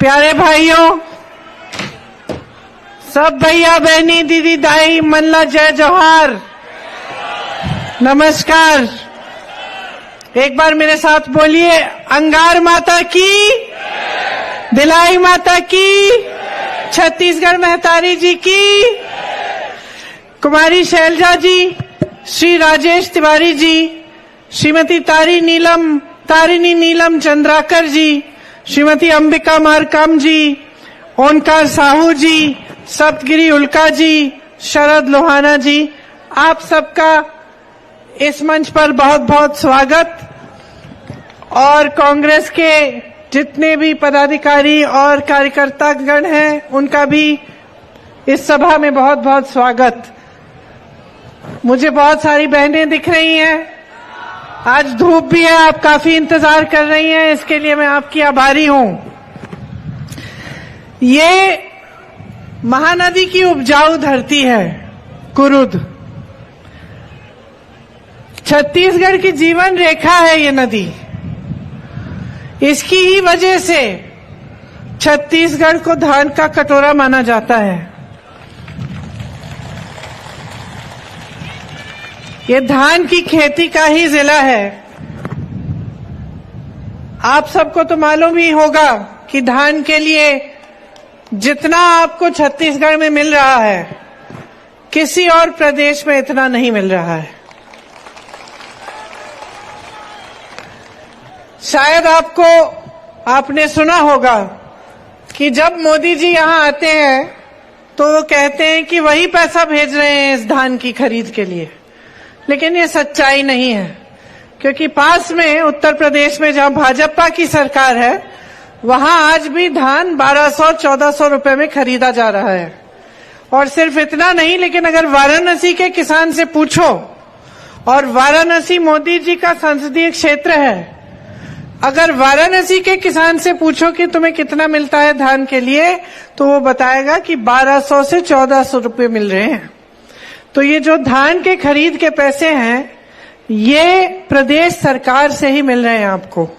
प्यारे भाइयों, सब भैया बहनी दीदी दाई मल्ला जय जोहार, नमस्कार। एक बार मेरे साथ बोलिए, अंगार माता की, भिलाई माता की, छत्तीसगढ़ महतारी जी की, कुमारी शैलजा जी, श्री राजेश तिवारी जी, श्रीमती तारिणी नीलम चंद्राकर जी, श्रीमती अंबिका मारकाम जी, ओंकार साहू जी, सप्तगिरी उल्का जी, शरद लोहाना जी, आप सबका इस मंच पर बहुत बहुत स्वागत। और कांग्रेस के जितने भी पदाधिकारी और कार्यकर्ता गण हैं उनका भी इस सभा में बहुत बहुत स्वागत। मुझे बहुत सारी बहनें दिख रही हैं, आज धूप भी है, आप काफी इंतजार कर रही हैं, इसके लिए मैं आपकी आभारी हूं। ये महानदी की उपजाऊ धरती है कुरुद, छत्तीसगढ़ की जीवन रेखा है ये नदी। इसकी ही वजह से छत्तीसगढ़ को धान का कटोरा माना जाता है। ये धान की खेती का ही जिला है। आप सबको तो मालूम ही होगा कि धान के लिए जितना आपको छत्तीसगढ़ में मिल रहा है, किसी और प्रदेश में इतना नहीं मिल रहा है। शायद आपने सुना होगा कि जब मोदी जी यहां आते हैं तो वो कहते हैं कि वही पैसा भेज रहे हैं इस धान की खरीद के लिए, लेकिन ये सच्चाई नहीं है, क्योंकि पास में उत्तर प्रदेश में जहां भाजपा की सरकार है वहां आज भी धान 1200-1400 रुपए में खरीदा जा रहा है। और सिर्फ इतना नहीं, लेकिन अगर वाराणसी के किसान से पूछो, और वाराणसी मोदी जी का संसदीय क्षेत्र है, अगर वाराणसी के किसान से पूछो कि तुम्हें कितना मिलता है धान के लिए, तो वो बताएगा कि 1200 से 1400 रुपए मिल रहे हैं। तो ये जो धान के खरीद के पैसे हैं, ये प्रदेश सरकार से ही मिल रहे हैं आपको।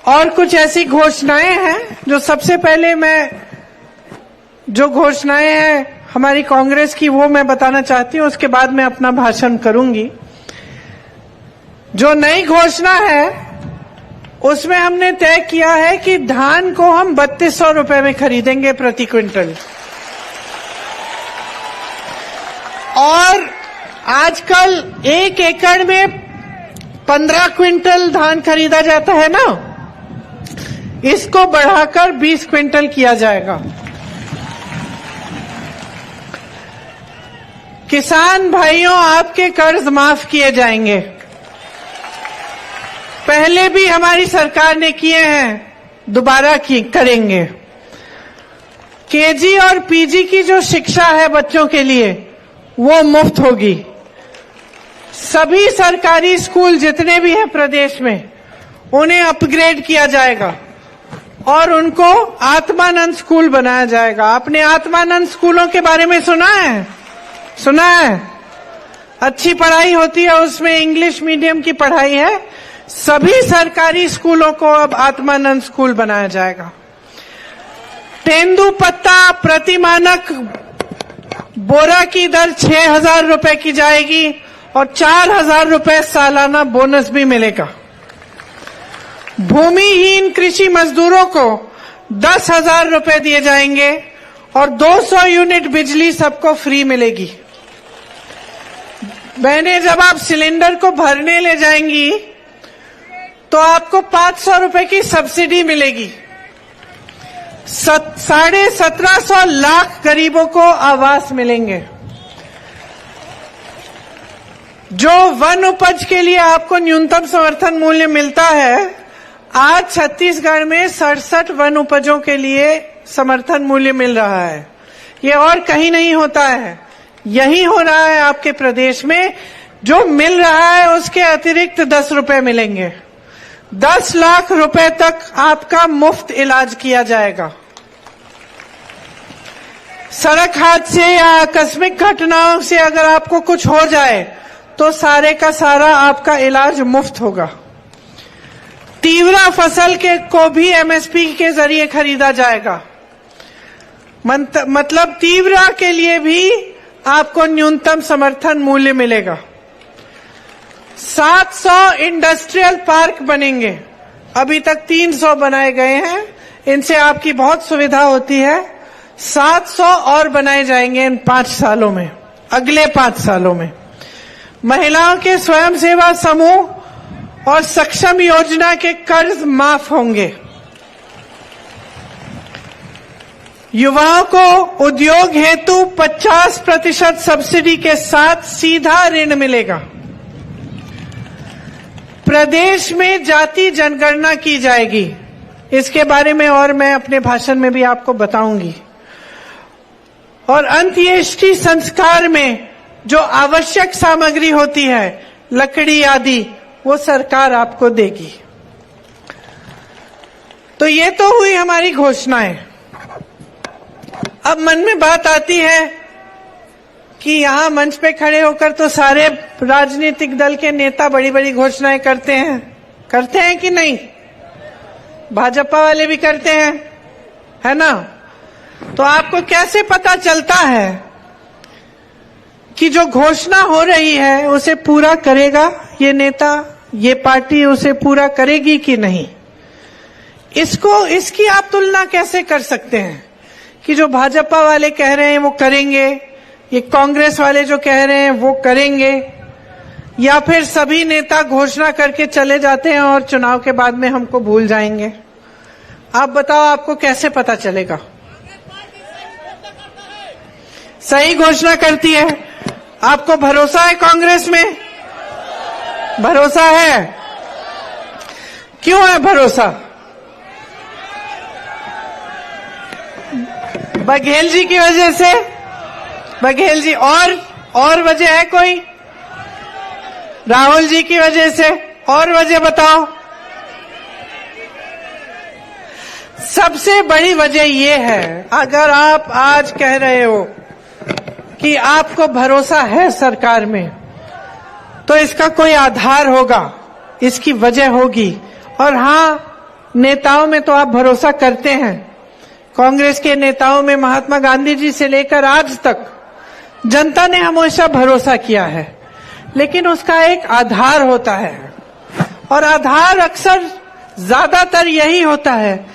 और कुछ ऐसी घोषणाएं हैं जो सबसे पहले जो घोषणाएं हैं हमारी कांग्रेस की, वो मैं बताना चाहती हूं, उसके बाद मैं अपना भाषण करूंगी। जो नई घोषणा है उसमें हमने तय किया है कि धान को हम 3200 रुपए में खरीदेंगे प्रति क्विंटल। और आजकल 1 एकड़ में 15 क्विंटल धान खरीदा जाता है ना, इसको बढ़ाकर 20 क्विंटल किया जाएगा। किसान भाइयों, आपके कर्ज माफ किए जाएंगे। पहले भी हमारी सरकार ने किए हैं, दोबारा करेंगे। केजी और पीजी की जो शिक्षा है बच्चों के लिए, वो मुफ्त होगी। सभी सरकारी स्कूल जितने भी हैं प्रदेश में, उन्हें अपग्रेड किया जाएगा और उनको आत्मानंद स्कूल बनाया जाएगा। आपने आत्मानंद स्कूलों के बारे में सुना है? सुना है? अच्छी पढ़ाई होती है उसमें, इंग्लिश मीडियम की पढ़ाई है। सभी सरकारी स्कूलों को अब आत्मानंद स्कूल बनाया जाएगा। तेंदुपत्ता प्रतिमानक बोरा की दर 6000 रुपए की जाएगी और 4000 रुपए सालाना बोनस भी मिलेगा। भूमिहीन कृषि मजदूरों को 10,000 रुपए दिए जाएंगे और 200 यूनिट बिजली सबको फ्री मिलेगी। बहनें, जब आप सिलेंडर को भरने ले जाएंगी तो आपको 500 रुपए की सब्सिडी मिलेगी। 17.5 लाख गरीबों को आवास मिलेंगे। जो वन उपज के लिए आपको न्यूनतम समर्थन मूल्य मिलता है, आज छत्तीसगढ़ में 67 वन उपजों के लिए समर्थन मूल्य मिल रहा है। ये और कहीं नहीं होता है, यही हो रहा है आपके प्रदेश में। जो मिल रहा है उसके अतिरिक्त 10 रुपए मिलेंगे। 10 लाख रुपए तक आपका मुफ्त इलाज किया जाएगा। सड़क हादसे या आकस्मिक घटनाओं से अगर आपको कुछ हो जाए तो सारे का सारा आपका इलाज मुफ्त होगा। तीवरा फसल को भी एमएसपी के जरिए खरीदा जाएगा। मतलब तीवरा के लिए भी आपको न्यूनतम समर्थन मूल्य मिलेगा। 700 इंडस्ट्रियल पार्क बनेंगे, अभी तक 300 बनाए गए हैं, इनसे आपकी बहुत सुविधा होती है। 700 और बनाए जाएंगे इन 5 सालों में, अगले 5 सालों में। महिलाओं के स्वयं सेवा समूह और सक्षम योजना के कर्ज माफ होंगे। युवाओं को उद्योग हेतु 50% सब्सिडी के साथ सीधा ऋण मिलेगा। प्रदेश में जाति जनगणना की जाएगी, इसके बारे में और मैं अपने भाषण में भी आपको बताऊंगी। और अंत्येष्टि संस्कार में जो आवश्यक सामग्री होती है, लकड़ी आदि, वो सरकार आपको देगी। तो ये तो हुई हमारी घोषणाएं। अब मन में बात आती है कि यहां मंच पे खड़े होकर तो सारे राजनीतिक दल के नेता बड़ी बड़ी घोषणाएं करते हैं कि नहीं? भाजपा वाले भी करते हैं, है ना? तो आपको कैसे पता चलता है कि जो घोषणा हो रही है उसे पूरा करेगा ये नेता, ये पार्टी उसे पूरा करेगी कि नहीं? इसकी आप तुलना कैसे कर सकते हैं कि जो भाजपा वाले कह रहे हैं वो करेंगे, ये कांग्रेस वाले जो कह रहे हैं वो करेंगे, या फिर सभी नेता घोषणा करके चले जाते हैं और चुनाव के बाद में हमको भूल जाएंगे? आप बताओ, आपको कैसे पता चलेगा? सही घोषणा करती है। आपको भरोसा है कांग्रेस में? भरोसा है? क्यों है भरोसा? बघेल जी की वजह से? बघेल जी और वजह है कोई? राहुल जी की वजह से? और वजह बताओ। सबसे बड़ी वजह ये है, अगर आप आज कह रहे हो कि आपको भरोसा है सरकार में, तो इसका कोई आधार होगा, इसकी वजह होगी। और हां, नेताओं में तो आप भरोसा करते हैं। कांग्रेस के नेताओं में महात्मा गांधी जी से लेकर आज तक जनता ने हमेशा भरोसा किया है, लेकिन उसका एक आधार होता है। और आधार अक्सर ज्यादातर यही होता है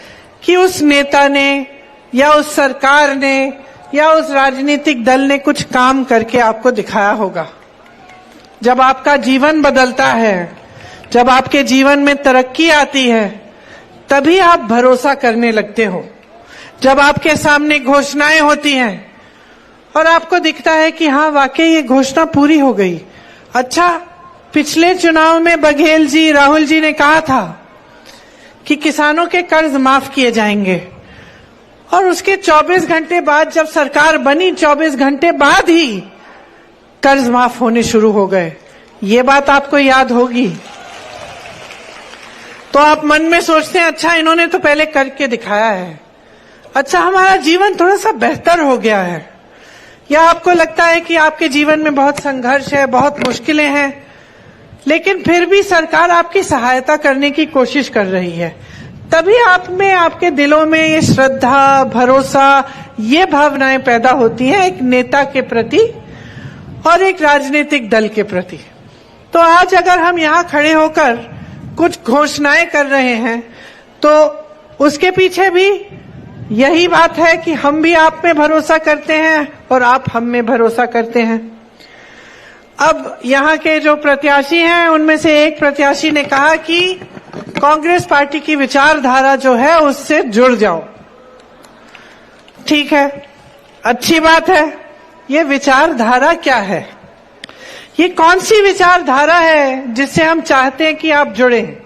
कि उस नेता ने या उस सरकार ने या उस राजनीतिक दल ने कुछ काम करके आपको दिखाया होगा। जब आपका जीवन बदलता है, जब आपके जीवन में तरक्की आती है, तभी आप भरोसा करने लगते हो। जब आपके सामने घोषणाएं होती हैं और आपको दिखता है कि हाँ, वाकई ये घोषणा पूरी हो गई। अच्छा, पिछले चुनाव में बघेल जी, राहुल जी ने कहा था कि किसानों के कर्ज माफ किए जाएंगे, और उसके 24 घंटे बाद जब सरकार बनी, 24 घंटे बाद ही कर्ज माफ होने शुरू हो गए। ये बात आपको याद होगी। तो आप मन में सोचते हैं, अच्छा इन्होंने तो पहले करके दिखाया है, अच्छा हमारा जीवन थोड़ा सा बेहतर हो गया है। या आपको लगता है कि आपके जीवन में बहुत संघर्ष है, बहुत मुश्किलें हैं, लेकिन फिर भी सरकार आपकी सहायता करने की कोशिश कर रही है। तभी आप में, आपके दिलों में ये श्रद्धा, भरोसा, ये भावनाएं पैदा होती हैं एक नेता के प्रति और एक राजनीतिक दल के प्रति। तो आज अगर हम यहाँ खड़े होकर कुछ घोषणाएं कर रहे हैं, तो उसके पीछे भी यही बात है कि हम भी आप में भरोसा करते हैं और आप हम में भरोसा करते हैं। अब यहाँ के जो प्रत्याशी हैं, उनमें से एक प्रत्याशी ने कहा कि कांग्रेस पार्टी की विचारधारा जो है उससे जुड़ जाओ। ठीक है, अच्छी बात है। ये विचारधारा क्या है? ये कौन सी विचारधारा है जिससे हम चाहते हैं कि आप जुड़ें?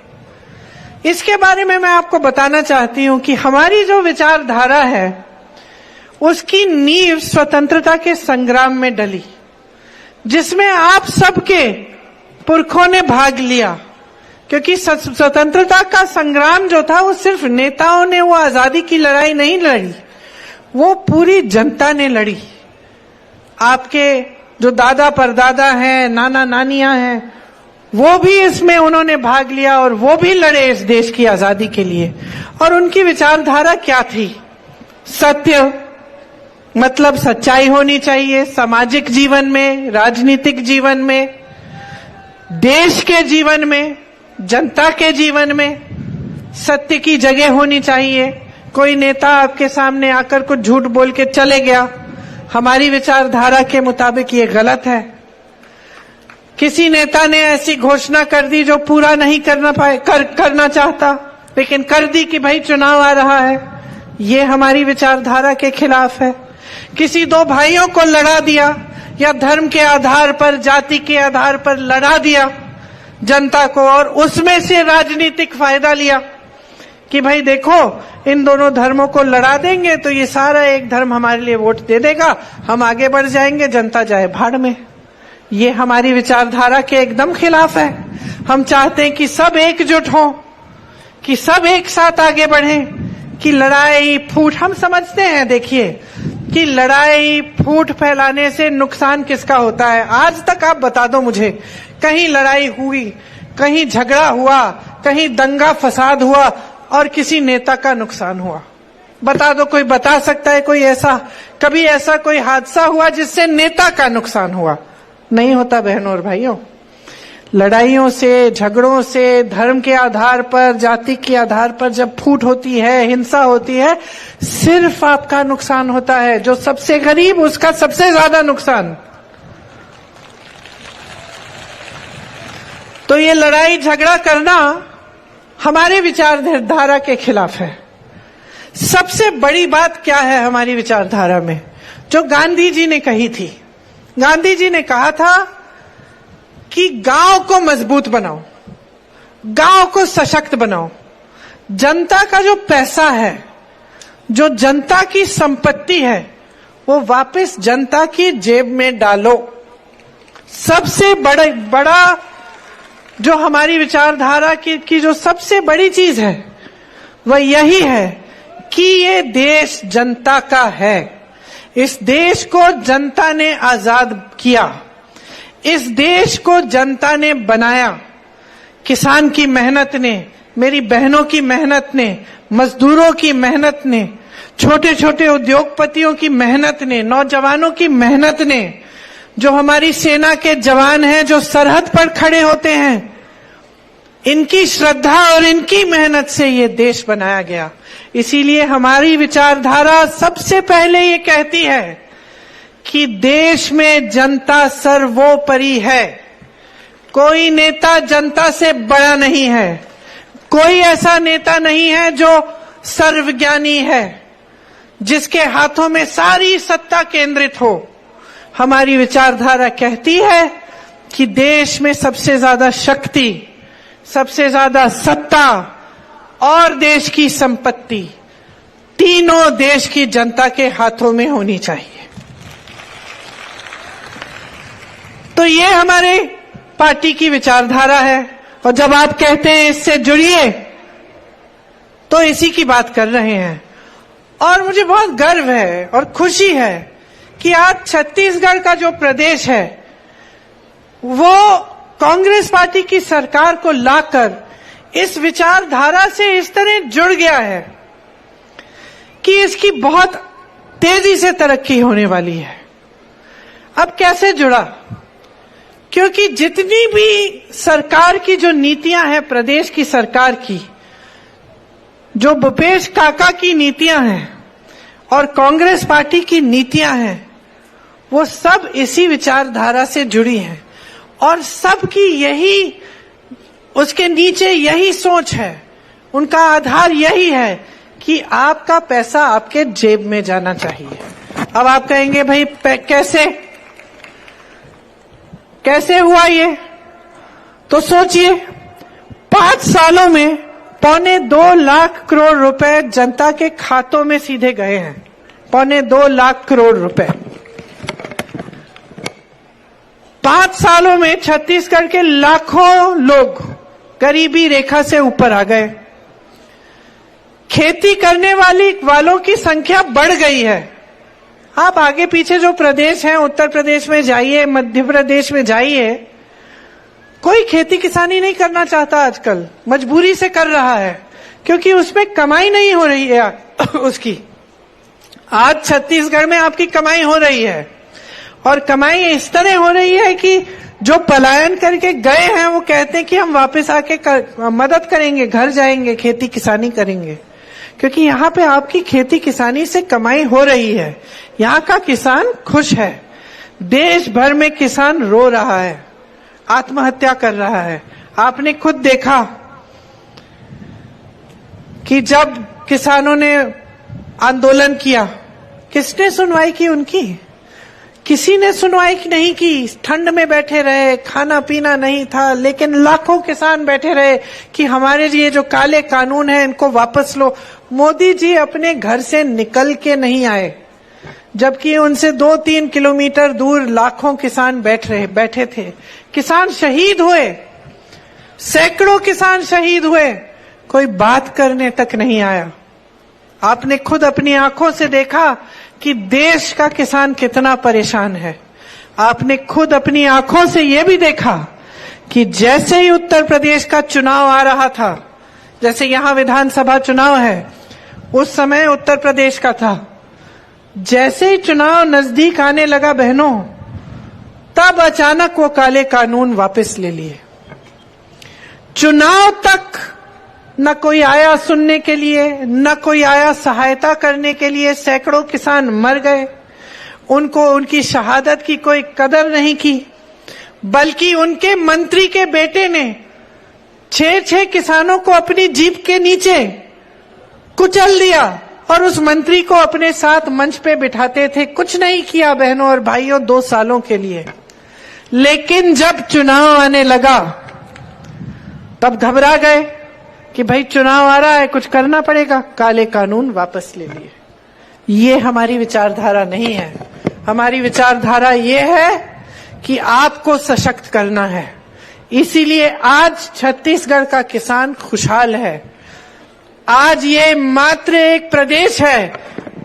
इसके बारे में मैं आपको बताना चाहती हूं कि हमारी जो विचारधारा है उसकी नींव स्वतंत्रता के संग्राम में डली, जिसमें आप सबके पुरखों ने भाग लिया। क्योंकि स्वतंत्रता का संग्राम जो था, वो सिर्फ नेताओं ने वो आजादी की लड़ाई नहीं लड़ी, वो पूरी जनता ने लड़ी। आपके जो दादा परदादा हैं, नाना नानियां हैं, वो भी इसमें उन्होंने भाग लिया और वो भी लड़े इस देश की आजादी के लिए। और उनकी विचारधारा क्या थी? सत्य, मतलब सच्चाई होनी चाहिए सामाजिक जीवन में, राजनीतिक जीवन में, देश के जीवन में, जनता के जीवन में सत्य की जगह होनी चाहिए। कोई नेता आपके सामने आकर कुछ झूठ बोल के चले गया, हमारी विचारधारा के मुताबिक ये गलत है। किसी नेता ने ऐसी घोषणा कर दी जो पूरा नहीं करना चाहता, लेकिन कर दी कि भाई चुनाव आ रहा है, ये हमारी विचारधारा के खिलाफ है। किसी दो भाइयों को लड़ा दिया या धर्म के आधार पर, जाति के आधार पर लड़ा दिया जनता को, और उसमें से राजनीतिक फायदा लिया कि भाई देखो इन दोनों धर्मों को लड़ा देंगे तो ये सारा एक धर्म हमारे लिए वोट दे देगा, हम आगे बढ़ जाएंगे, जनता जाए भाड़ में। ये हमारी विचारधारा के एकदम खिलाफ है। हम चाहते हैं कि सब एकजुट हों, कि सब एक साथ आगे बढ़ें, कि लड़ाई फूट, हम समझते हैं देखिए कि लड़ाई फूट फैलाने से नुकसान किसका होता है। आज तक आप बता दो मुझे, कहीं लड़ाई हुई, कहीं झगड़ा हुआ, कहीं दंगा फसाद हुआ और किसी नेता का नुकसान हुआ? बता दो, कोई बता सकता है कोई ऐसा, कभी ऐसा कोई हादसा हुआ जिससे नेता का नुकसान हुआ? नहीं होता बहनों और भाइयों। लड़ाइयों से, झगड़ों से, धर्म के आधार पर, जाति के आधार पर जब फूट होती है, हिंसा होती है, सिर्फ आपका नुकसान होता है। जो सबसे गरीब उसका सबसे ज्यादा नुकसान। तो ये लड़ाई झगड़ा करना हमारे विचारधारा के खिलाफ है। सबसे बड़ी बात क्या है हमारी विचारधारा में, जो गांधी जी ने कही थी? गांधी जी ने कहा था कि गांव को मजबूत बनाओ, गांव को सशक्त बनाओ, जनता का जो पैसा है, जो जनता की संपत्ति है, वो वापस जनता की जेब में डालो। सबसे बड़ा जो हमारी विचारधारा की जो सबसे बड़ी चीज है वह यही है कि ये देश जनता का है। इस देश को जनता ने आजाद किया, इस देश को जनता ने बनाया। किसान की मेहनत ने, मेरी बहनों की मेहनत ने, मजदूरों की मेहनत ने, छोटे छोटे उद्योगपतियों की मेहनत ने, नौजवानों की मेहनत ने, जो हमारी सेना के जवान हैं जो सरहद पर खड़े होते हैं, इनकी श्रद्धा और इनकी मेहनत से ये देश बनाया गया। इसीलिए हमारी विचारधारा सबसे पहले ये कहती है कि देश में जनता सर्वोपरि है। कोई नेता जनता से बड़ा नहीं है, कोई ऐसा नेता नहीं है जो सर्वज्ञानी है, जिसके हाथों में सारी सत्ता केंद्रित हो। हमारी विचारधारा कहती है कि देश में सबसे ज्यादा शक्ति, सबसे ज्यादा सत्ता और देश की संपत्ति तीनों देश की जनता के हाथों में होनी चाहिए। तो ये हमारे पार्टी की विचारधारा है। और जब आप कहते हैं इससे जुड़िए, तो इसी की बात कर रहे हैं। और मुझे बहुत गर्व है और खुशी है कि आज छत्तीसगढ़ का जो प्रदेश है वो कांग्रेस पार्टी की सरकार को लाकर इस विचारधारा से इस तरह जुड़ गया है कि इसकी बहुत तेजी से तरक्की होने वाली है। अब कैसे जुड़ा? क्योंकि जितनी भी सरकार की जो नीतियां हैं, प्रदेश की सरकार की, जो भूपेश काका की नीतियां हैं और कांग्रेस पार्टी की नीतियां हैं, वो सब इसी विचारधारा से जुड़ी हैं। और सबकी यही, उसके नीचे यही सोच है, उनका आधार यही है कि आपका पैसा आपके जेब में जाना चाहिए। अब आप कहेंगे भाई कैसे हुआ ये? तो सोचिए, 5 सालों में 1.25 लाख करोड़ रुपए जनता के खातों में सीधे गए हैं। 1.25 लाख करोड़ रुपए 5 सालों में छत्तीसगढ़ के लाखों लोग गरीबी रेखा से ऊपर आ गए। खेती करने वालों की संख्या बढ़ गई है। आप आगे पीछे जो प्रदेश हैं, उत्तर प्रदेश में जाइए, मध्य प्रदेश में जाइए, कोई खेती किसानी नहीं करना चाहता आजकल, मजबूरी से कर रहा है क्योंकि उसमें कमाई नहीं हो रही है उसकी। आज छत्तीसगढ़ में आपकी कमाई हो रही है और कमाई इस तरह हो रही है कि जो पलायन करके गए हैं वो कहते हैं कि हम वापस आके मदद करेंगे, घर जाएंगे, खेती किसानी करेंगे, क्योंकि यहाँ पे आपकी खेती किसानी से कमाई हो रही है। यहाँ का किसान खुश है। देश भर में किसान रो रहा है, आत्महत्या कर रहा है। आपने खुद देखा कि जब किसानों ने आंदोलन किया, किसने सुनवाई की उनकी? किसी ने सुनवाई नहीं की। ठंड में बैठे रहे, खाना पीना नहीं था, लेकिन लाखों किसान बैठे रहे कि हमारे ये जो काले कानून हैं इनको वापस लो। मोदी जी अपने घर से निकल के नहीं आए, जबकि उनसे 2-3 किलोमीटर दूर लाखों किसान बैठे थे। किसान शहीद हुए, सैकड़ों किसान शहीद हुए, कोई बात करने तक नहीं आया। आपने खुद अपनी आंखों से देखा कि देश का किसान कितना परेशान है। आपने खुद अपनी आंखों से यह भी देखा कि जैसे ही उत्तर प्रदेश का चुनाव आ रहा था, जैसे यहां विधानसभा चुनाव है, उस समय उत्तर प्रदेश का था, जैसे ही चुनाव नजदीक आने लगा बहनों, तब अचानक वो काले कानून वापस ले लिए। चुनाव तक न कोई आया सुनने के लिए, न कोई आया सहायता करने के लिए। सैकड़ों किसान मर गए, उनको उनकी शहादत की कोई कदर नहीं की, बल्कि उनके मंत्री के बेटे ने 6 किसानों को अपनी जीप के नीचे कुचल दिया और उस मंत्री को अपने साथ मंच पे बिठाते थे। कुछ नहीं किया बहनों और भाइयों 2 सालों के लिए। लेकिन जब चुनाव आने लगा तब घबरा गए कि भाई चुनाव आ रहा है, कुछ करना पड़ेगा, काले कानून वापस ले लिए। ये हमारी विचारधारा नहीं है। हमारी विचारधारा ये है कि आपको सशक्त करना है। इसीलिए आज छत्तीसगढ़ का किसान खुशहाल है। आज ये मात्र एक प्रदेश है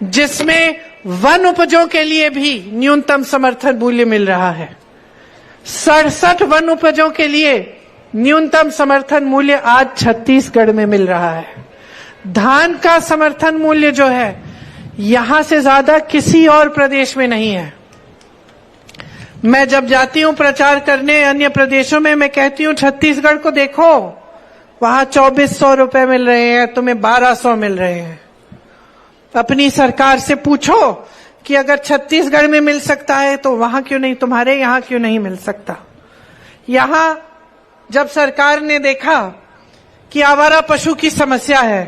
जिसमें वन उपजों के लिए भी न्यूनतम समर्थन मूल्य मिल रहा है। 67 वन उपजों के लिए न्यूनतम समर्थन मूल्य आज छत्तीसगढ़ में मिल रहा है। धान का समर्थन मूल्य जो है यहां से ज्यादा किसी और प्रदेश में नहीं है। मैं जब जाती हूं प्रचार करने अन्य प्रदेशों में, मैं कहती हूं छत्तीसगढ़ को देखो, वहां 2400 रुपए मिल रहे हैं, तुम्हें 1200 मिल रहे हैं। अपनी सरकार से पूछो कि अगर छत्तीसगढ़ में मिल सकता है तो वहां क्यों नहीं, तुम्हारे यहां क्यों नहीं मिल सकता। यहां जब सरकार ने देखा कि आवारा पशु की समस्या है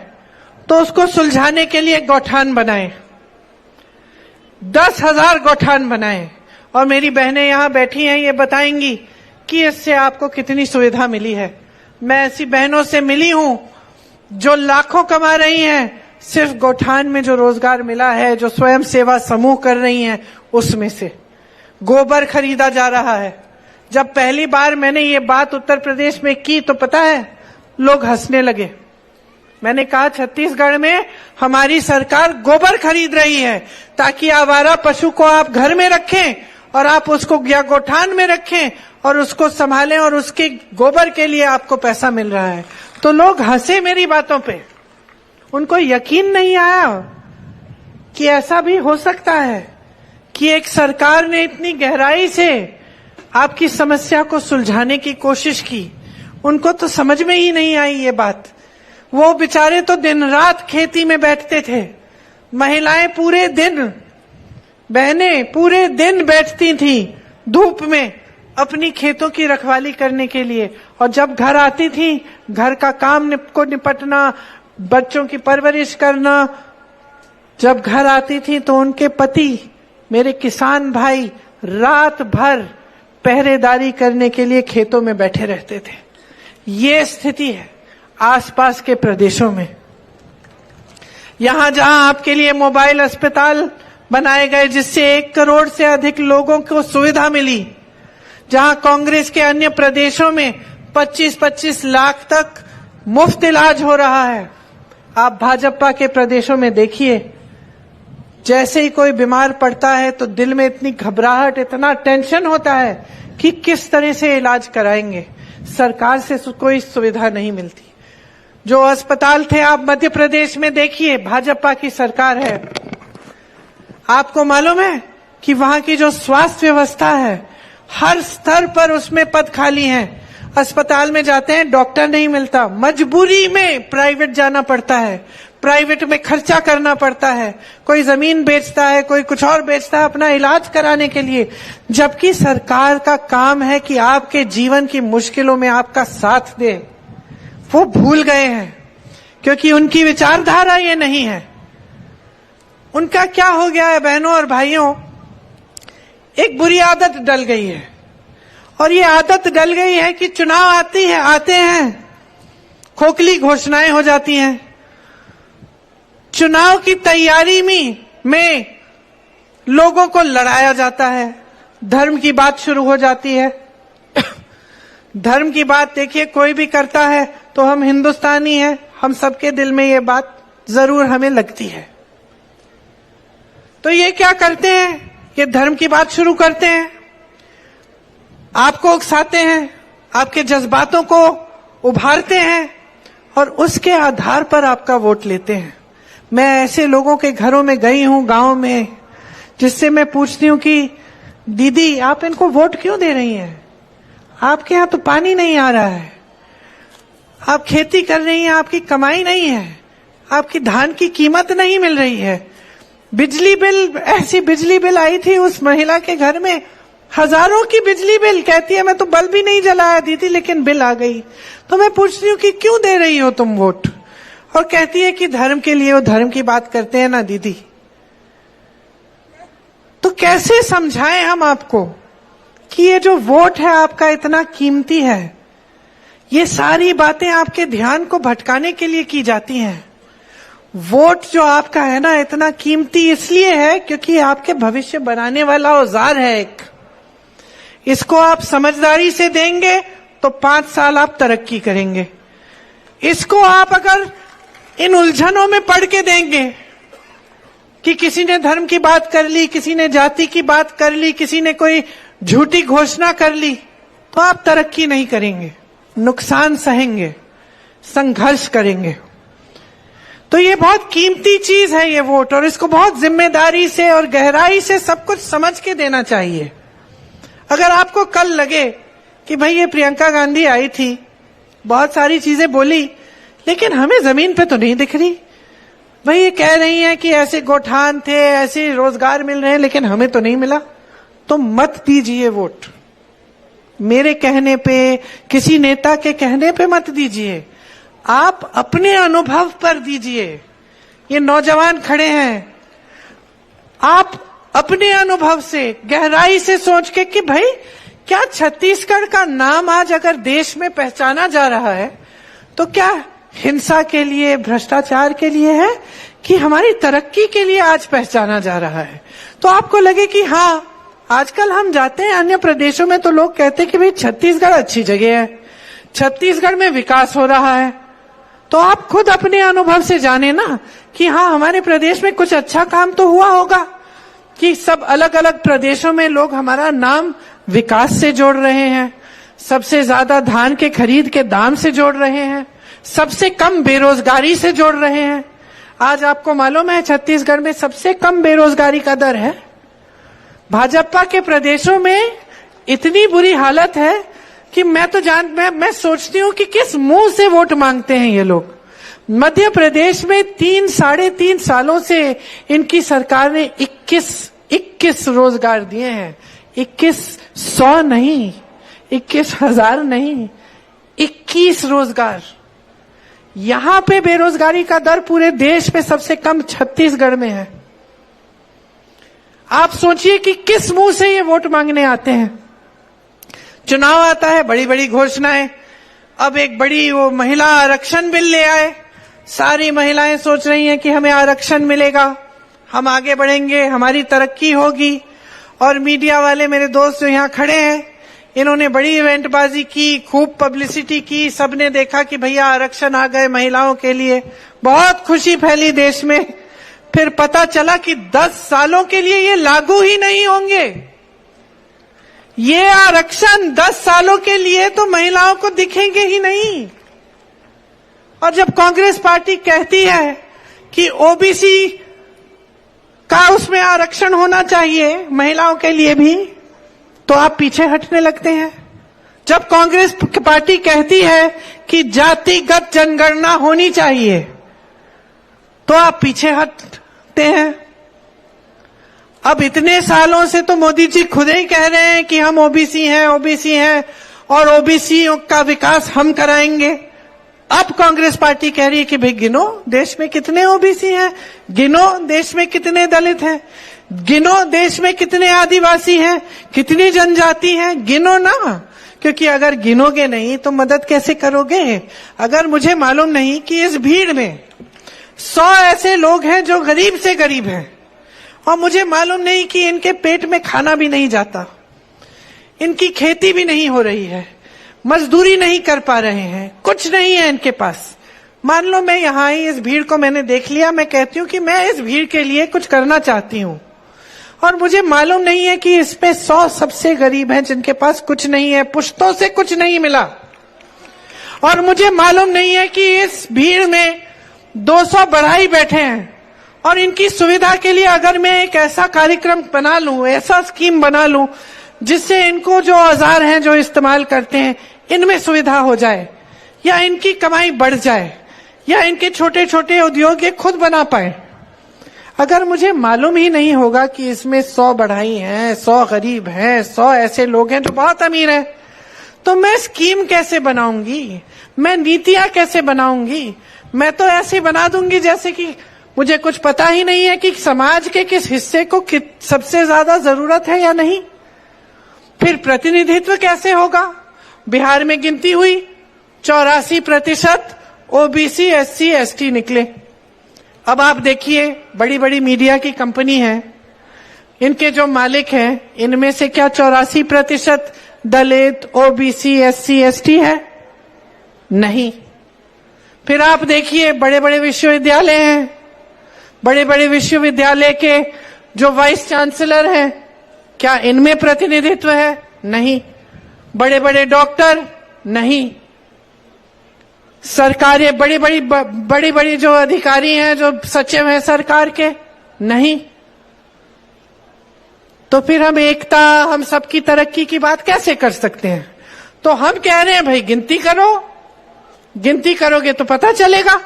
तो उसको सुलझाने के लिए गौठान बनाए, 10,000 गौठान बनाए। और मेरी बहनें यहां बैठी हैं, ये बताएंगी कि इससे आपको कितनी सुविधा मिली है। मैं ऐसी बहनों से मिली हूं जो लाखों कमा रही हैं, सिर्फ गौठान में जो रोजगार मिला है, जो स्वयं सेवा समूह कर रही हैं, उसमें से गोबर खरीदा जा रहा है। जब पहली बार मैंने ये बात उत्तर प्रदेश में की तो पता है लोग हंसने लगे। मैंने कहा छत्तीसगढ़ में हमारी सरकार गोबर खरीद रही है ताकि आवारा पशु को आप घर में रखें और आप उसको या गौठान में रखें और उसको संभालें और उसके गोबर के लिए आपको पैसा मिल रहा है। तो लोग हंसे मेरी बातों पे, उनको यकीन नहीं आया कि ऐसा भी हो सकता है कि एक सरकार ने इतनी गहराई से आपकी समस्या को सुलझाने की कोशिश की। उनको तो समझ में ही नहीं आई ये बात। वो बेचारे तो दिन रात खेती में बैठते थे। महिलाएं पूरे दिन, बहनें पूरे दिन बैठती थी धूप में अपनी खेतों की रखवाली करने के लिए, और जब घर आती थी घर का काम को निपटना, बच्चों की परवरिश करना। जब घर आती थी तो उनके पति, मेरे किसान भाई, रात भर पहरेदारी करने के लिए खेतों में बैठे रहते थे। ये स्थिति है आसपास के प्रदेशों में। यहां जहां आपके लिए मोबाइल अस्पताल बनाए गए जिससे 1 करोड़ से अधिक लोगों को सुविधा मिली, जहां कांग्रेस के अन्य प्रदेशों में 25-25 लाख तक मुफ्त इलाज हो रहा है, आप भाजपा के प्रदेशों में देखिए, जैसे ही कोई बीमार पड़ता है तो दिल में इतनी घबराहट, इतना टेंशन होता है कि किस तरह से इलाज कराएंगे। सरकार से कोई सुविधा नहीं मिलती। जो अस्पताल थे, आप मध्य प्रदेश में देखिए, भाजपा की सरकार है, आपको मालूम है कि वहां की जो स्वास्थ्य व्यवस्था है, हर स्तर पर उसमें पद खाली हैं। अस्पताल में जाते हैं, डॉक्टर नहीं मिलता, मजबूरी में प्राइवेट जाना पड़ता है, प्राइवेट में खर्चा करना पड़ता है, कोई जमीन बेचता है, कोई कुछ और बेचता है अपना इलाज कराने के लिए, जबकि सरकार का काम है कि आपके जीवन की मुश्किलों में आपका साथ दे। वो भूल गए हैं, क्योंकि उनकी विचारधारा ये नहीं है। उनका क्या हो गया है बहनों और भाइयों, एक बुरी आदत डल गई है, और ये आदत डल गई है कि चुनाव आते हैं, खोखली घोषणाएं हो जाती हैं। चुनाव की तैयारी में लोगों को लड़ाया जाता है, धर्म की बात शुरू हो जाती है। धर्म की बात देखिए, कोई भी करता है तो हम हिंदुस्तानी हैं, हम सबके दिल में ये बात जरूर हमें लगती है। तो ये क्या करते हैं, ये धर्म की बात शुरू करते हैं, आपको उकसाते हैं, आपके जज्बातों को उभारते हैं, और उसके आधार पर आपका वोट लेते हैं। मैं ऐसे लोगों के घरों में गई हूं, गांव में, जिससे मैं पूछती हूं कि दीदी आप इनको वोट क्यों दे रही हैं? आपके यहां तो पानी नहीं आ रहा है, आप खेती कर रही हैं, आपकी कमाई नहीं है, आपकी धान की कीमत नहीं मिल रही है, बिजली बिल, ऐसी बिजली बिल आई थी उस महिला के घर में, हजारों की बिजली बिल, कहती है मैं तो बल्ब भी नहीं जलाया दीदी, लेकिन बिल आ गई। तो मैं पूछती हूँ कि क्यों दे रही हो तुम वोट? और कहती है कि धर्म के लिए, वो धर्म की बात करते हैं ना दीदी। तो कैसे समझाएं हम आपको कि ये जो वोट है आपका इतना कीमती है? ये सारी बातें आपके ध्यान को भटकाने के लिए की जाती हैं। वोट जो आपका है ना, इतना कीमती इसलिए है क्योंकि आपके भविष्य बनाने वाला औजार है एक। इसको आप समझदारी से देंगे तो 5 साल आप तरक्की करेंगे। इसको आप अगर इन उलझनों में पड़ के देंगे कि किसी ने धर्म की बात कर ली, किसी ने जाति की बात कर ली, किसी ने कोई झूठी घोषणा कर ली, तो आप तरक्की नहीं करेंगे, नुकसान सहेंगे, संघर्ष करेंगे। तो ये बहुत कीमती चीज है ये वोट, और इसको बहुत जिम्मेदारी से और गहराई से सब कुछ समझ के देना चाहिए। अगर आपको कल लगे कि भाई ये प्रियंका गांधी आई थी, बहुत सारी चीजें बोली, लेकिन हमें जमीन पे तो नहीं दिख रही, भाई ये कह रही है कि ऐसे गोठान थे, ऐसे रोजगार मिल रहे हैं, लेकिन हमें तो नहीं मिला, तो मत दीजिए वोट। मेरे कहने पे, किसी नेता के कहने पे मत दीजिए, आप अपने अनुभव पर दीजिए। ये नौजवान खड़े हैं, आप अपने अनुभव से, गहराई से सोच के कि भाई क्या छत्तीसगढ़ का नाम आज अगर देश में पहचाना जा रहा है तो क्या हिंसा के लिए, भ्रष्टाचार के लिए है कि हमारी तरक्की के लिए आज पहचाना जा रहा है? तो आपको लगे कि हाँ, आजकल हम जाते हैं अन्य प्रदेशों में तो लोग कहते हैं कि भाई छत्तीसगढ़ अच्छी जगह है, छत्तीसगढ़ में विकास हो रहा है। तो आप खुद अपने अनुभव से जाने ना कि हाँ, हमारे प्रदेश में कुछ अच्छा काम तो हुआ होगा, कि सब अलग अलग प्रदेशों में लोग हमारा नाम विकास से जोड़ रहे हैं, सबसे ज्यादा धान के खरीद के दाम से जोड़ रहे हैं, सबसे कम बेरोजगारी से जोड़ रहे हैं। आज आपको मालूम है छत्तीसगढ़ में सबसे कम बेरोजगारी का दर है। भाजपा के प्रदेशों में इतनी बुरी हालत है कि मैं सोचती हूँ कि किस मुंह से वोट मांगते हैं ये लोग। मध्य प्रदेश में 3-3.5 सालों से इनकी सरकार ने 21 रोजगार दिए हैं। 2100 नहीं, 21,000 नहीं, 21 रोजगार। यहां पे बेरोजगारी का दर पूरे देश में सबसे कम छत्तीसगढ़ में है। आप सोचिए कि किस मुंह से ये वोट मांगने आते हैं। चुनाव आता है, बड़ी बड़ी घोषणाएं। अब एक बड़ी वो महिला आरक्षण बिल ले आए, सारी महिलाएं सोच रही हैं कि हमें आरक्षण मिलेगा, हम आगे बढ़ेंगे, हमारी तरक्की होगी। और मीडिया वाले मेरे दोस्त जो यहाँ खड़े हैं, इन्होंने बड़ी इवेंटबाजी की, खूब पब्लिसिटी की, सबने देखा कि भैया आरक्षण आ गए महिलाओं के लिए, बहुत खुशी फैली देश में। फिर पता चला कि 10 सालों के लिए ये लागू ही नहीं होंगे। ये आरक्षण 10 सालों के लिए तो महिलाओं को दिखेंगे ही नहीं। और जब कांग्रेस पार्टी कहती है कि ओबीसी का उसमें आरक्षण होना चाहिए महिलाओं के लिए भी, तो आप पीछे हटने लगते हैं। जब कांग्रेस पार्टी कहती है कि जातिगत जनगणना होनी चाहिए, तो आप पीछे हटते हैं। अब इतने सालों से तो मोदी जी खुद ही कह रहे हैं कि हम ओबीसी हैं और ओबीसी का विकास हम कराएंगे। अब कांग्रेस पार्टी कह रही है कि भाई गिनो देश में कितने ओबीसी हैं, गिनो देश में कितने दलित हैं, गिनो देश में कितने आदिवासी हैं, कितनी जनजाति हैं, गिनो ना। क्योंकि अगर गिनोगे नहीं तो मदद कैसे करोगे? अगर मुझे मालूम नहीं कि इस भीड़ में 100 ऐसे लोग हैं जो गरीब से गरीब हैं, और मुझे मालूम नहीं कि इनके पेट में खाना भी नहीं जाता, इनकी खेती भी नहीं हो रही है, मजदूरी नहीं कर पा रहे हैं, कुछ नहीं है इनके पास। मान लो मैं यहाँ आई, इस भीड़ को मैंने देख लिया, मैं कहती हूँ कि मैं इस भीड़ के लिए कुछ करना चाहती हूँ, और मुझे मालूम नहीं है कि इस पे 100 सबसे गरीब हैं जिनके पास कुछ नहीं है, पुश्तों से कुछ नहीं मिला, और मुझे मालूम नहीं है कि इस भीड़ में 200 बढ़ाई बैठे हैं, और इनकी सुविधा के लिए अगर मैं एक ऐसा कार्यक्रम बना लूं, ऐसा स्कीम बना लूं जिससे इनको जो औजार हैं जो इस्तेमाल करते हैं इनमें सुविधा हो जाए, या इनकी कमाई बढ़ जाए, या इनके छोटे छोटे उद्योग ये खुद बना पाए। अगर मुझे मालूम ही नहीं होगा कि इसमें 100 बढ़ाई हैं, 100 गरीब हैं, 100 ऐसे लोग हैं जो बहुत अमीर हैं, तो मैं स्कीम कैसे बनाऊंगी, मैं नीतियां कैसे बनाऊंगी? मैं तो ऐसे बना दूंगी जैसे कि मुझे कुछ पता ही नहीं है कि समाज के किस हिस्से को सबसे ज्यादा जरूरत है या नहीं। फिर प्रतिनिधित्व कैसे होगा? बिहार में गिनती हुई 84% ओबीसी SC ST निकले। अब आप देखिए, बड़ी बड़ी मीडिया की कंपनी है, इनके जो मालिक हैं इनमें से क्या 84% दलित, ओबीसी, SC ST है? नहीं। फिर आप देखिए, बड़े बड़े विश्वविद्यालय हैं, बड़े बड़े विश्वविद्यालय के जो वाइस चांसलर हैं, क्या इनमें प्रतिनिधित्व है? नहीं। बड़े बड़े डॉक्टर? नहीं। सरकारें बड़ी बड़ी जो अधिकारी हैं, जो सचिव हैं सरकार के? नहीं। तो फिर हम एकता, हम सबकी तरक्की की बात कैसे कर सकते हैं? तो हम कह रहे हैं भाई गिनती करो, गिनती करोगे तो पता चलेगा।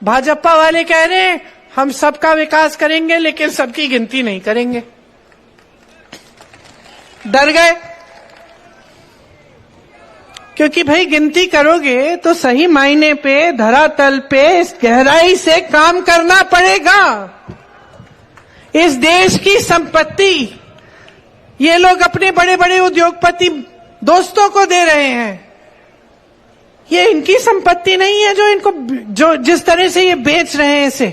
भाजपा वाले कह रहे हैं हम सबका विकास करेंगे लेकिन सबकी गिनती नहीं करेंगे। डर गए, क्योंकि भाई गिनती करोगे तो सही मायने पे धरातल पे इस गहराई से काम करना पड़ेगा। इस देश की संपत्ति ये लोग अपने बड़े बड़े उद्योगपति दोस्तों को दे रहे हैं, ये इनकी संपत्ति नहीं है जो जिस तरह से ये बेच रहे हैं इसे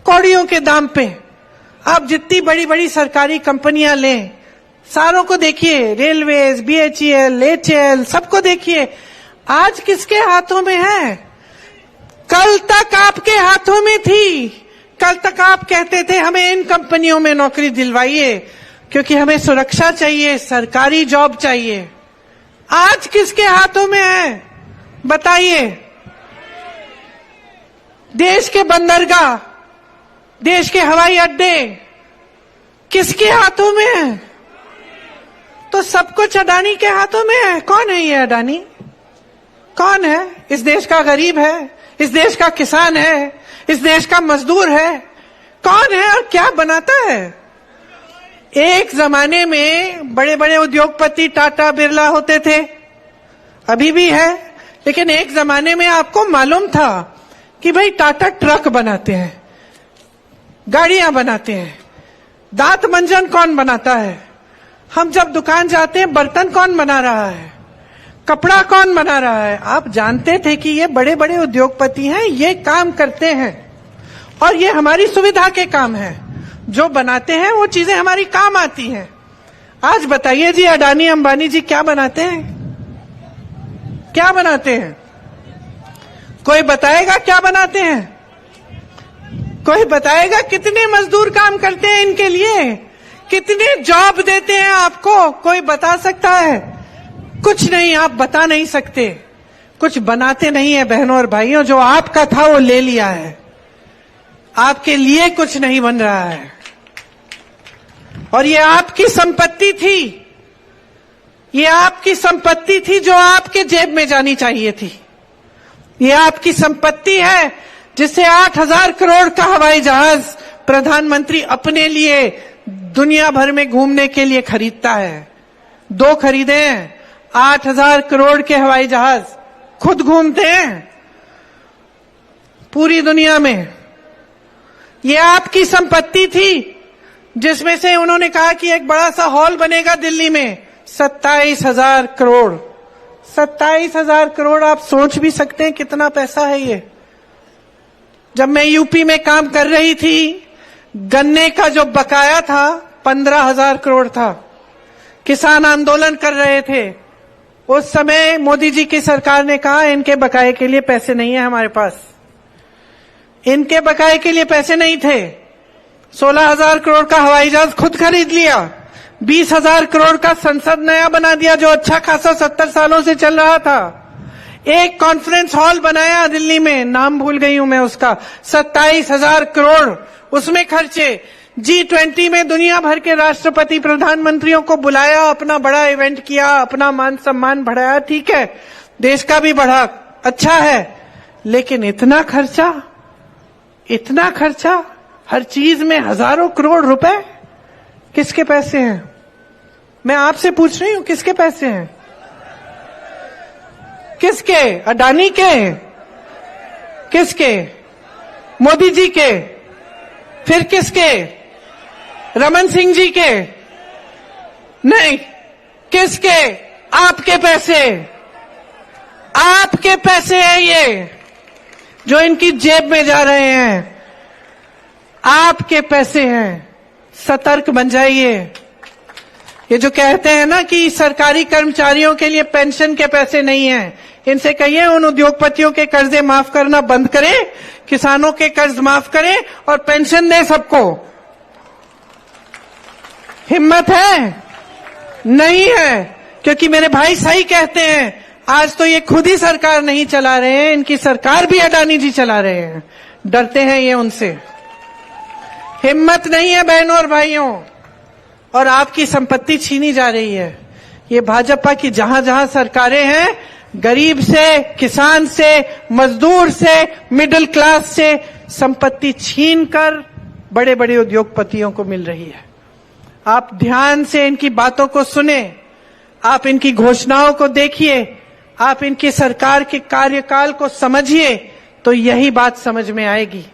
कौड़ियों के दाम पे। आप जितनी बड़ी बड़ी सरकारी कंपनियां लें, सारों को देखिए, रेलवेज, BHEL, HAL, सबको देखिए, आज किसके हाथों में है? कल तक आपके हाथों में थी। कल तक आप कहते थे हमें इन कंपनियों में नौकरी दिलवाइए क्योंकि हमें सुरक्षा चाहिए, सरकारी जॉब चाहिए। आज किसके हाथों में है बताइए? देश के बंदरगाह, देश के हवाई अड्डे किसके हाथों में है? तो सब कुछ अडानी के हाथों में है। कौन है ये अडानी? कौन है? इस देश का गरीब है, इस देश का किसान है, इस देश का मजदूर है। कौन है और क्या बनाता है? एक जमाने में बड़े बड़े उद्योगपति टाटा बिरला होते थे, अभी भी है, लेकिन एक जमाने में आपको मालूम था कि भाई टाटा ट्रक बनाते हैं, गाड़ियां बनाते हैं। दांत मंजन कौन बनाता है? हम जब दुकान जाते हैं बर्तन कौन बना रहा है? कपड़ा कौन बना रहा है? आप जानते थे कि ये बड़े बड़े उद्योगपति हैं, ये काम करते हैं और ये हमारी सुविधा के काम है। जो बनाते हैं वो चीजें हमारी काम आती हैं। आज बताइए जी, अडानी अंबानी जी क्या बनाते हैं? क्या बनाते हैं? कोई बताएगा क्या बनाते हैं? कोई बताएगा कितने मजदूर काम करते हैं इनके लिए? कितने जॉब देते हैं आपको, कोई बता सकता है? कुछ नहीं, आप बता नहीं सकते। कुछ बनाते नहीं है बहनों और भाइयों, जो आपका था वो ले लिया है, आपके लिए कुछ नहीं बन रहा है। और ये आपकी संपत्ति थी, ये आपकी संपत्ति थी जो आपके जेब में जानी चाहिए थी। ये आपकी संपत्ति है जिससे 8,000 करोड़ का हवाई जहाज प्रधानमंत्री अपने लिए दुनिया भर में घूमने के लिए खरीदता है। 2 खरीदे हैं, 8,000 करोड़ के हवाई जहाज, खुद घूमते हैं पूरी दुनिया में। ये आपकी संपत्ति थी जिसमें से उन्होंने कहा कि एक बड़ा सा हॉल बनेगा दिल्ली में, 27,000 करोड़। 27,000 करोड़, आप सोच भी सकते हैं कितना पैसा है ये। जब मैं यूपी में काम कर रही थी, गन्ने का जो बकाया था 15,000 करोड़ था। किसान आंदोलन कर रहे थे, उस समय मोदी जी की सरकार ने कहा इनके बकाये के लिए पैसे नहीं है हमारे पास। इनके बकाये के लिए पैसे नहीं थे। 16,000 करोड़ का हवाई जहाज खुद खरीद लिया। 20,000 करोड़ का संसद नया बना दिया जो अच्छा खासा 70 सालों से चल रहा था। एक कॉन्फ्रेंस हॉल बनाया दिल्ली में, नाम भूल गई हूं मैं उसका, 27,000 करोड़ उसमें खर्चे। G20 में दुनिया भर के राष्ट्रपति प्रधानमंत्रियों को बुलाया, अपना बड़ा इवेंट किया, अपना मान सम्मान बढ़ाया। ठीक है, देश का भी बढ़ा, अच्छा है, लेकिन इतना खर्चा, इतना खर्चा, हर चीज में हजारों करोड़ रुपए, किसके पैसे हैं? मैं आपसे पूछ रही हूं, किसके पैसे हैं? किसके? अडानी के? किसके? मोदी जी के? फिर किसके? रमन सिंह जी के? नहीं, किसके? आपके पैसे। आपके पैसे हैं ये जो इनकी जेब में जा रहे हैं, आपके पैसे हैं। सतर्क बन जाइए। ये जो कहते हैं ना कि सरकारी कर्मचारियों के लिए पेंशन के पैसे नहीं हैं, इनसे कहिए उन उद्योगपतियों के कर्जे माफ करना बंद करें, किसानों के कर्ज माफ करें और पेंशन दें सबको। हिम्मत है? नहीं है, क्योंकि मेरे भाई सही कहते हैं, आज तो ये खुद ही सरकार नहीं चला रहे हैं, इनकी सरकार भी अडानी जी चला रहे हैं। डरते हैं ये उनसे। हिम्मत नहीं है बहनों और भाइयों, और आपकी संपत्ति छीनी जा रही है। ये भाजपा की जहां जहां सरकारें हैं, गरीब से, किसान से, मजदूर से, मिडिल क्लास से संपत्ति छीनकर बड़े बड़े उद्योगपतियों को मिल रही है। आप ध्यान से इनकी बातों को सुने, आप इनकी घोषणाओं को देखिए, आप इनकी सरकार के कार्यकाल को समझिए, तो यही बात समझ में आएगी।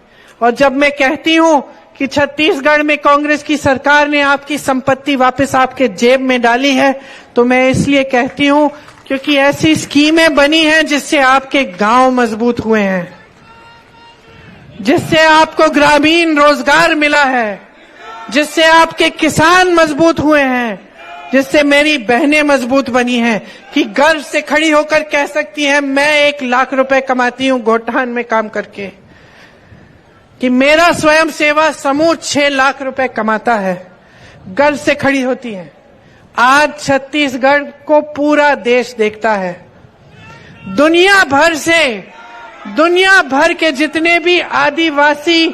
और जब मैं कहती हूं कि छत्तीसगढ़ में कांग्रेस की सरकार ने आपकी संपत्ति वापस आपके जेब में डाली है, तो मैं इसलिए कहती हूं क्योंकि ऐसी स्कीमें बनी हैं जिससे आपके गांव मजबूत हुए हैं, जिससे आपको ग्रामीण रोजगार मिला है, जिससे आपके किसान मजबूत हुए हैं, जिससे मेरी बहनें मजबूत बनी हैं कि गर्व से खड़ी होकर कह सकती हैं मैं 1 लाख रुपए कमाती हूं गोठान में काम करके, कि मेरा स्वयं सेवा समूह 6 लाख रुपए कमाता है। गर्व से खड़ी होती हैं। आज छत्तीसगढ़ को पूरा देश देखता है। दुनिया भर के जितने भी आदिवासी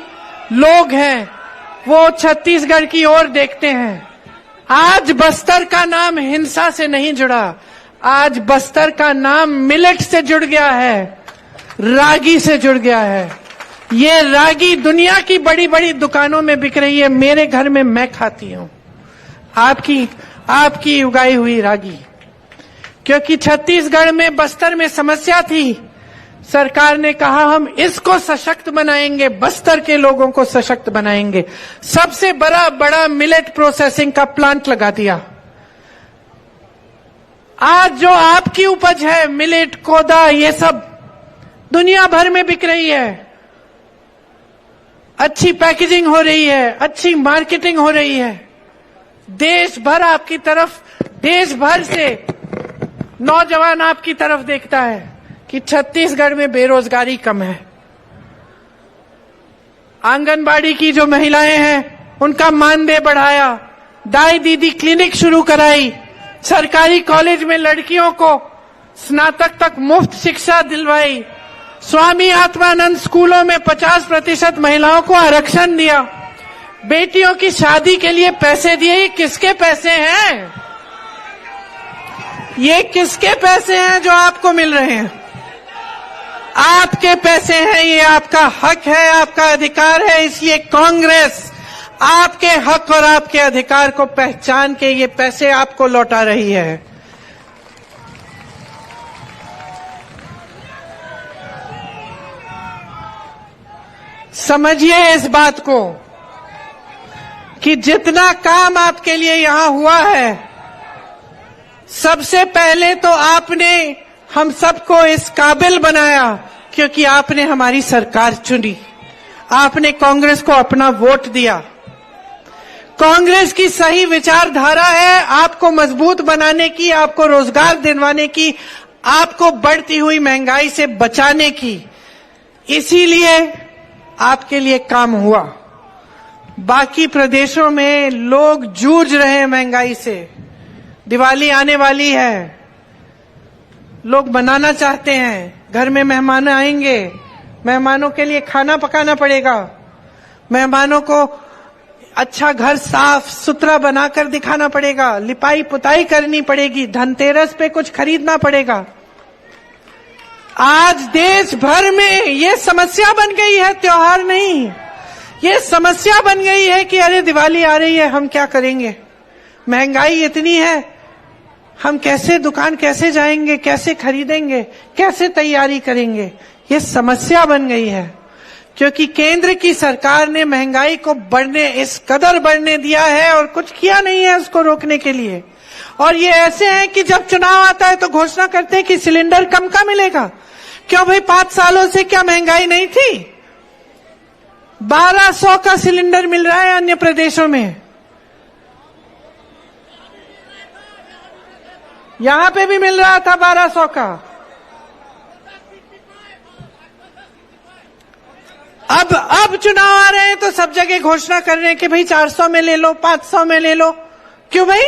लोग हैं वो छत्तीसगढ़ की ओर देखते हैं। आज बस्तर का नाम हिंसा से नहीं जुड़ा, आज बस्तर का नाम मिलेट से जुड़ गया है, रागी से जुड़ गया है। ये रागी दुनिया की बड़ी बड़ी दुकानों में बिक रही है, मेरे घर में मैं खाती हूं आपकी उगाई हुई रागी। क्योंकि छत्तीसगढ़ में, बस्तर में समस्या थी, सरकार ने कहा हम इसको सशक्त बनाएंगे, बस्तर के लोगों को सशक्त बनाएंगे। सबसे बड़ा मिलेट प्रोसेसिंग का प्लांट लगा दिया। आज जो आपकी उपज है, मिलेट, कोदा, ये सब दुनिया भर में बिक रही है। अच्छी पैकेजिंग हो रही है, अच्छी मार्केटिंग हो रही है। देश भर आपकी तरफ, देश भर से नौजवान आपकी तरफ देखता है कि छत्तीसगढ़ में बेरोजगारी कम है। आंगनबाड़ी की जो महिलाएं हैं उनका मानदेय बढ़ाया, दाई दीदी क्लिनिक शुरू कराई, सरकारी कॉलेज में लड़कियों को स्नातक तक मुफ्त शिक्षा दिलवाई, स्वामी आत्मानंद स्कूलों में 50% महिलाओं को आरक्षण दिया, बेटियों की शादी के लिए पैसे दिए। ये किसके पैसे हैं? ये किसके पैसे हैं जो आपको मिल रहे हैं? आपके पैसे हैं, ये आपका हक है, आपका अधिकार है। इसलिए कांग्रेस आपके हक और आपके अधिकार को पहचान के ये पैसे आपको लौटा रही है। समझिए इस बात को कि जितना काम आपके लिए यहां हुआ है, सबसे पहले तो आपने हम सबको इस काबिल बनाया क्योंकि आपने हमारी सरकार चुनी, आपने कांग्रेस को अपना वोट दिया। कांग्रेस की सही विचारधारा है आपको मजबूत बनाने की, आपको रोजगार दिलवाने की, आपको बढ़ती हुई महंगाई से बचाने की। इसीलिए आपके लिए काम हुआ। बाकी प्रदेशों में लोग जूझ रहे हैं महंगाई से। दिवाली आने वाली है, लोग मनाना चाहते हैं, घर में मेहमान आएंगे, मेहमानों के लिए खाना पकाना पड़ेगा, मेहमानों को अच्छा घर साफ सुथरा बनाकर दिखाना पड़ेगा, लिपाई पुताई करनी पड़ेगी, धनतेरस पे कुछ खरीदना पड़ेगा। आज देश भर में ये समस्या बन गई है, त्योहार नहीं, ये समस्या बन गई है कि अरे दिवाली आ रही है, हम क्या करेंगे, महंगाई इतनी है, हम कैसे दुकान कैसे जाएंगे, कैसे खरीदेंगे, कैसे तैयारी करेंगे। ये समस्या बन गई है क्योंकि केंद्र की सरकार ने महंगाई को बढ़ने इस कदर बढ़ने दिया है और कुछ किया नहीं है उसको रोकने के लिए। और ये ऐसे है कि जब चुनाव आता है तो घोषणा करते हैं कि सिलेंडर कम का मिलेगा। क्यों भाई, 5 सालों से क्या महंगाई नहीं थी? 1200 का सिलेंडर मिल रहा है अन्य प्रदेशों में, यहां पे भी मिल रहा था 1200 का। अब चुनाव आ रहे हैं तो सब जगह घोषणा कर रहे हैं कि भाई 400 में ले लो, 500 में ले लो। क्यों भाई,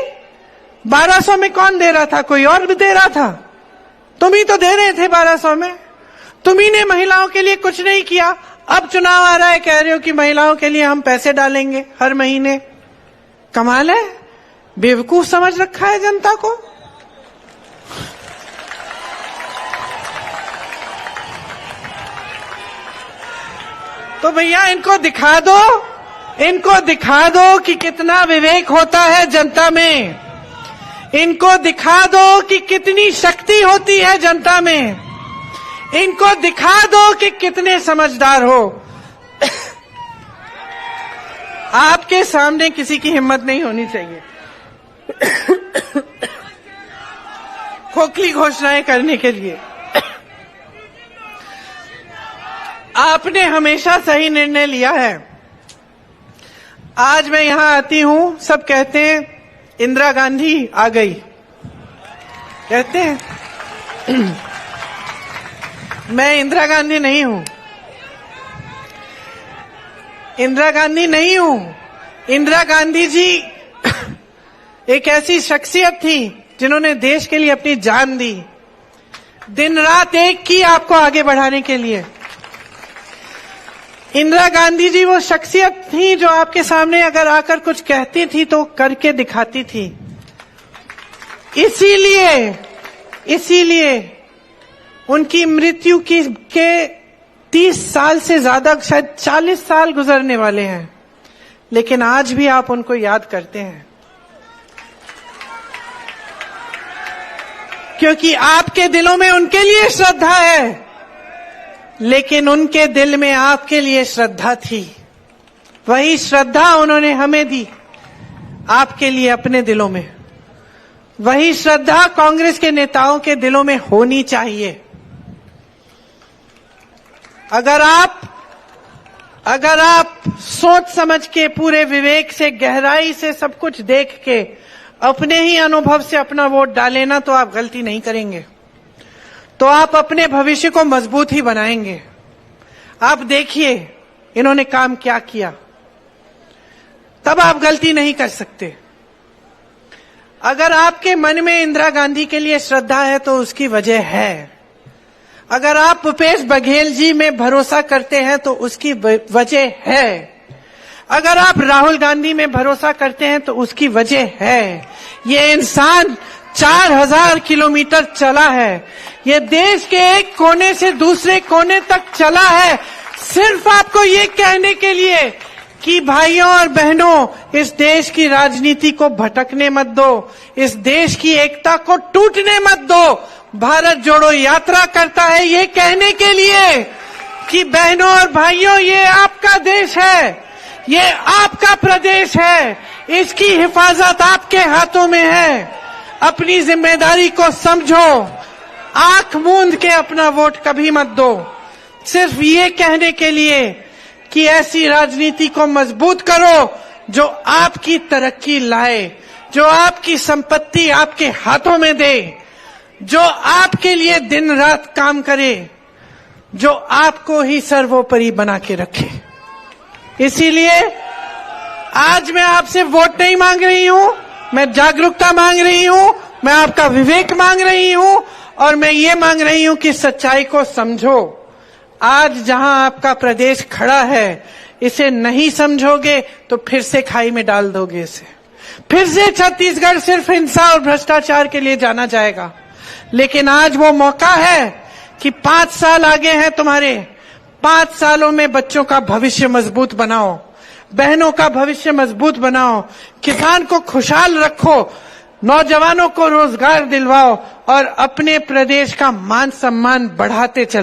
1200 में कौन दे रहा था? कोई और भी दे रहा था, तुम ही तो दे रहे थे 1200 में। तुम्ही ने महिलाओं के लिए कुछ नहीं किया। अब चुनाव आ रहा है, कह रहे हो कि महिलाओं के लिए हम पैसे डालेंगे हर महीने। कमाल है, बेवकूफ समझ रखा है जनता को। तो भैया इनको दिखा दो, इनको दिखा दो कि कितना विवेक होता है जनता में, इनको दिखा दो कि कितनी शक्ति होती है जनता में, इनको दिखा दो कि कितने समझदार हो। आपके सामने किसी की हिम्मत नहीं होनी चाहिए खोखली घोषणाएं करने के लिए। आपने हमेशा सही निर्णय लिया है। आज मैं यहां आती हूं, सब कहते हैं इंदिरा गांधी आ गई, कहते हैं मैं इंदिरा गांधी नहीं हूं, इंदिरा गांधी नहीं हूं। इंदिरा गांधी जी एक ऐसी शख्सियत थी जिन्होंने देश के लिए अपनी जान दी, दिन रात एक की आपको आगे बढ़ाने के लिए। इंदिरा गांधी जी वो शख्सियत थी जो आपके सामने अगर आकर कुछ कहती थी तो करके दिखाती थी। इसीलिए उनकी मृत्यु के 30 साल से ज्यादा, शायद 40 साल गुजरने वाले हैं, लेकिन आज भी आप उनको याद करते हैं क्योंकि आपके दिलों में उनके लिए श्रद्धा है, लेकिन उनके दिल में आपके लिए श्रद्धा थी। वही श्रद्धा उन्होंने हमें दी आपके लिए अपने दिलों में। वही श्रद्धा कांग्रेस के नेताओं के दिलों में होनी चाहिए। अगर आप सोच समझ के, पूरे विवेक से, गहराई से सब कुछ देख के, अपने ही अनुभव से अपना वोट डालें ना, तो आप गलती नहीं करेंगे, तो आप अपने भविष्य को मजबूत ही बनाएंगे। आप देखिए इन्होंने काम क्या किया, तब आप गलती नहीं कर सकते। अगर आपके मन में इंदिरा गांधी के लिए श्रद्धा है तो उसकी वजह है। अगर आप भूपेश बघेल जी में भरोसा करते हैं तो उसकी वजह है। अगर आप राहुल गांधी में भरोसा करते हैं तो उसकी वजह है। ये इंसान 4000 किलोमीटर चला है। ये देश के एक कोने से दूसरे कोने तक चला है, सिर्फ आपको ये कहने के लिए कि भाइयों और बहनों, इस देश की राजनीति को भटकने मत दो, इस देश की एकता को टूटने मत दो। भारत जोड़ो यात्रा करता है ये कहने के लिए कि बहनों और भाइयों, ये आपका देश है, ये आपका प्रदेश है, इसकी हिफाजत आपके हाथों में है। अपनी जिम्मेदारी को समझो, आंख मूंद के अपना वोट कभी मत दो, सिर्फ ये कहने के लिए कि ऐसी राजनीति को मजबूत करो जो आपकी तरक्की लाए, जो आपकी संपत्ति आपके हाथों में दे, जो आपके लिए दिन रात काम करे, जो आपको ही सर्वोपरि बना के रखे। इसीलिए आज मैं आपसे वोट नहीं मांग रही हूं, मैं जागरूकता मांग रही हूं, मैं आपका विवेक मांग रही हूं, और मैं ये मांग रही हूं कि सच्चाई को समझो। आज जहां आपका प्रदेश खड़ा है, इसे नहीं समझोगे तो फिर से खाई में डाल दोगे इसे। फिर से छत्तीसगढ़ सिर्फ हिंसा और भ्रष्टाचार के लिए जाना जाएगा। लेकिन आज वो मौका है कि 5 साल आगे हैं तुम्हारे। 5 सालों में बच्चों का भविष्य मजबूत बनाओ, बहनों का भविष्य मजबूत बनाओ, किसान को खुशहाल रखो, नौजवानों को रोजगार दिलवाओ और अपने प्रदेश का मान सम्मान बढ़ाते चलो।